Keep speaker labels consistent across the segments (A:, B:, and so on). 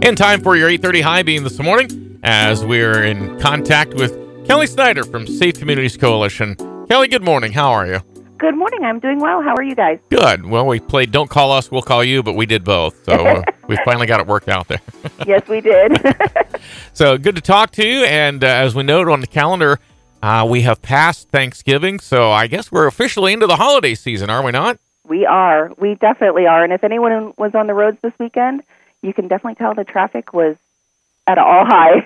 A: And time for your 8:30 high beam this morning as we're in contact with Kelly Snyder from Safe Communities Coalition. Kelly, good morning. How are you?
B: Good morning. I'm doing well. How are you guys?
A: Good. Well, we played Don't Call Us, We'll Call You, but we did both. So we finally got it worked out there.
B: Yes, we did.
A: So good to talk to you. And as we note on the calendar, we have passed Thanksgiving. So I guess we're officially into the holiday season, are we not?
B: We are. We definitely are. And if anyone was on the roads this weekend, you can definitely tell the traffic was at an all high.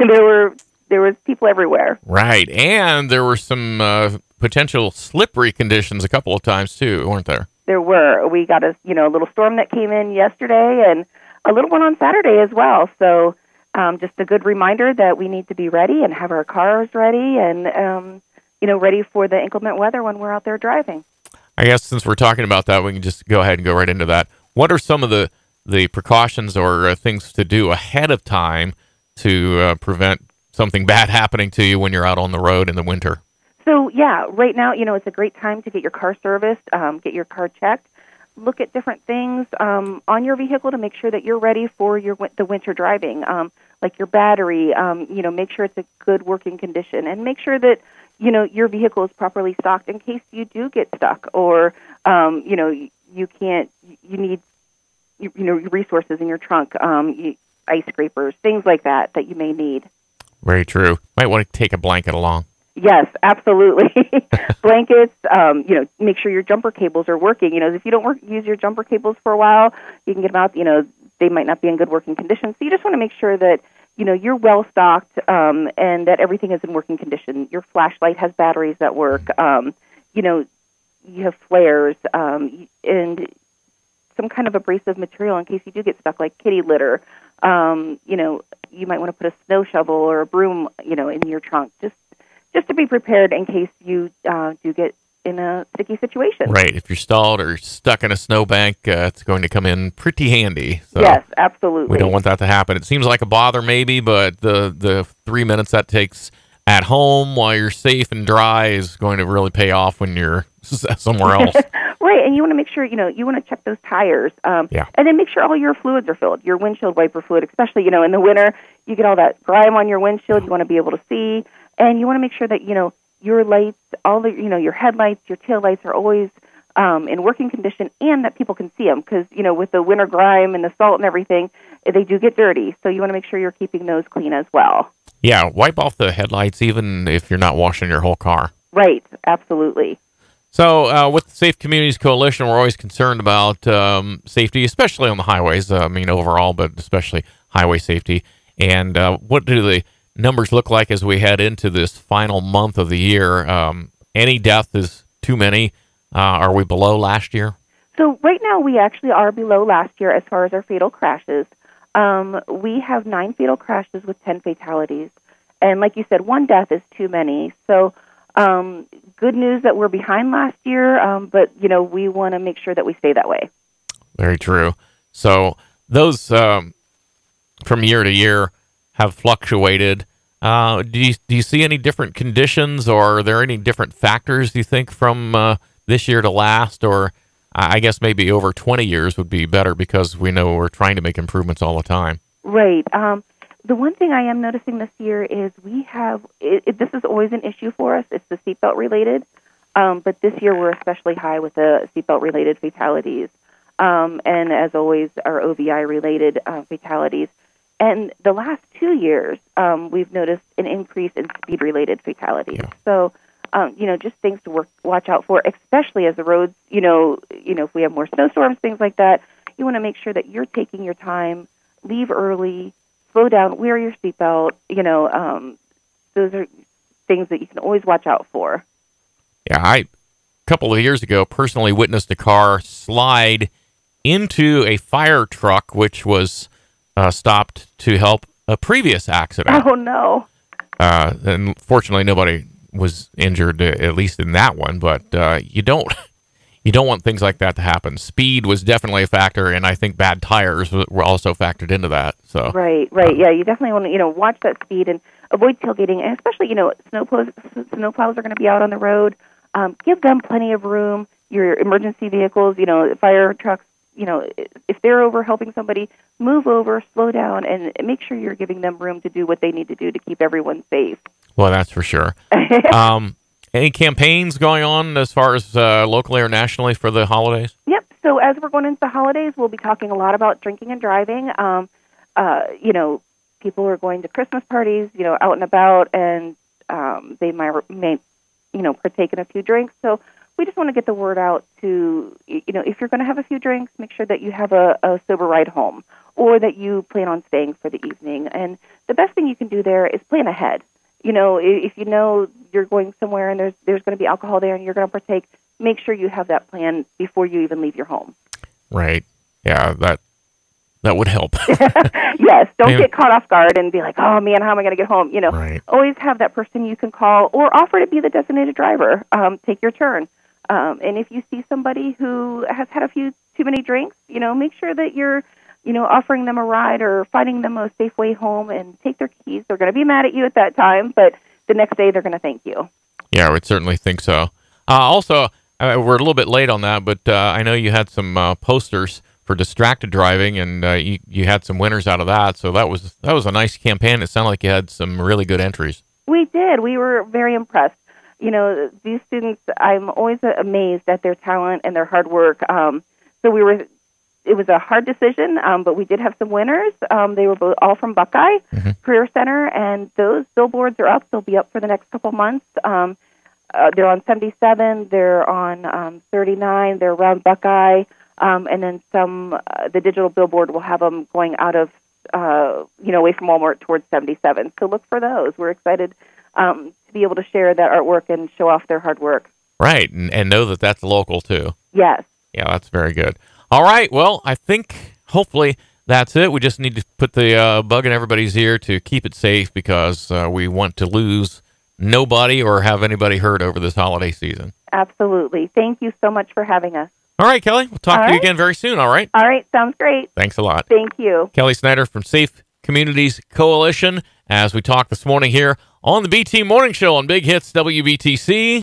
B: There was people everywhere.
A: Right. And there were some potential slippery conditions a couple of times too, weren't there?
B: There were. We got a little storm that came in yesterday and a little one on Saturday as well. So just a good reminder that we need to be ready and have our cars ready and ready for the inclement weather when we're out there driving.
A: I guess since we're talking about that, we can just go ahead and go right into that. What are some of the precautions or things to do ahead of time to prevent something bad happening to you when you're out on the road in the winter?
B: So, yeah, right now, it's a great time to get your car serviced, get your car checked, look at different things on your vehicle to make sure that you're ready for the winter driving, like your battery, make sure it's a good working condition, and make sure that, your vehicle is properly stocked in case you do get stuck or, you need resources in your trunk, ice scrapers, things like that you may need.
A: Very true. Might want to take a blanket along.
B: Yes, absolutely. Blankets, make sure your jumper cables are working. If you don't use your jumper cables for a while, you can get them out, they might not be in good working condition. So you just want to make sure that, you're well stocked and that everything is in working condition. Your flashlight has batteries that work. You have flares and some kind of abrasive material in case you do get stuck, like kitty litter. You might want to put a snow shovel or a broom, in your trunk, just to be prepared in case you do get in a sticky situation.
A: Right. If you're stalled or stuck in a snowbank, it's going to come in pretty handy. So
B: yes, absolutely.
A: We don't want that to happen. It seems like a bother maybe, but the 3 minutes that takes at home while you're safe and dry is going to really pay off when you're somewhere else.
B: Right, and you want to make sure, you want to check those tires. And then make sure all your fluids are filled, your windshield wiper fluid, especially, in the winter, you get all that grime on your windshield, you want to be able to see, and you want to make sure that, your lights, your headlights, your taillights are always in working condition and that people can see them because, with the winter grime and the salt and everything, they do get dirty. So you want to make sure you're keeping those clean as well.
A: Yeah, wipe off the headlights even if you're not washing your whole car.
B: Right, absolutely.
A: So with the Safe Communities Coalition, we're always concerned about safety, especially on the highways, overall, but especially highway safety. And what do the numbers look like as we head into this final month of the year? Any death is too many. Are we below last year?
B: So right now we actually are below last year as far as our fatal crashes. We have 9 fatal crashes with 10 fatalities. And like you said, 1 death is too many. So good news that we're behind last year, but, we want to make sure that we stay that way.
A: Very true. So those from year to year have fluctuated. Do you see any different conditions, or are there any different factors, do you think, from this year to last? Or I guess maybe over 20 years would be better because we know we're trying to make improvements all the time.
B: Right. The one thing I am noticing this year is we have, this is always an issue for us, it's the seatbelt related, but this year we're especially high with the seatbelt related fatalities, and as always, our OVI related fatalities. And the last 2 years, we've noticed an increase in speed related fatalities. Yeah. So, just things to watch out for, especially as the roads, if we have more snowstorms, things like that, you want to make sure that you're taking your time, leave early, slow down, wear your seatbelt, those are things that you can always watch out for.
A: Yeah, a couple of years ago, personally witnessed a car slide into a fire truck, which was stopped to help a previous accident.
B: Oh, no.
A: And fortunately, nobody was injured, at least in that one, but you don't want things like that to happen. Speed was definitely a factor, and I think bad tires were also factored into that. So
B: Right. Yeah, you definitely want to, watch that speed and avoid tailgating, and especially, snowplows are going to be out on the road. Give them plenty of room. Your emergency vehicles, fire trucks, if they're over helping somebody, move over, slow down, and make sure you're giving them room to do what they need to do to keep everyone safe.
A: Well, that's for sure. Any campaigns going on as far as locally or nationally for the holidays?
B: Yep. So as we're going into the holidays, we'll be talking a lot about drinking and driving. People are going to Christmas parties, out and about, and they may partake in a few drinks. So we just want to get the word out to, if you're going to have a few drinks, make sure that you have a sober ride home, or that you plan on staying for the evening. And the best thing you can do there is plan ahead. If you know you're going somewhere and there's going to be alcohol there and you're going to partake, make sure you have that plan before you even leave your home.
A: Right. Yeah, that would help.
B: Yes. Don't get caught off guard and be like, oh, man, how am I going to get home?
A: Right.
B: Always have that person you can call or offer to be the designated driver. Take your turn. And if you see somebody who has had a few too many drinks, make sure that you're offering them a ride or finding them a safe way home, and take their keys. They're going to be mad at you at that time, but the next day they're going to thank you.
A: Yeah, I would certainly think so. Also, we're a little bit late on that, but I know you had some posters for distracted driving, and you had some winners out of that. So that was a nice campaign. It sounded like you had some really good entries. We
B: did. We were very impressed. These students, I'm always amazed at their talent and their hard work. It was a hard decision, but we did have some winners. They were all from Buckeye Career Center, and those billboards are up. They'll be up for the next couple months. They're on 77, they're on 39, they're around Buckeye, and then the digital billboard will have them going out of, away from Walmart towards 77. So look for those. We're excited to be able to share that artwork and show off their hard work. Right, and know that that's local, too. Yes. Yeah, that's very good. All right, well, I think hopefully that's it. We just need to put the bug in everybody's ear to keep it safe, because we want to lose nobody or have anybody hurt over this holiday season. Absolutely. Thank you so much for having us. All right, Kelly. We'll talk to you again very soon, all right? All right. Sounds great. Thanks a lot. Thank you. Kelly Snyder from Safe Communities Coalition, as we talk this morning here on the BT Morning Show on Big Hits WBTC.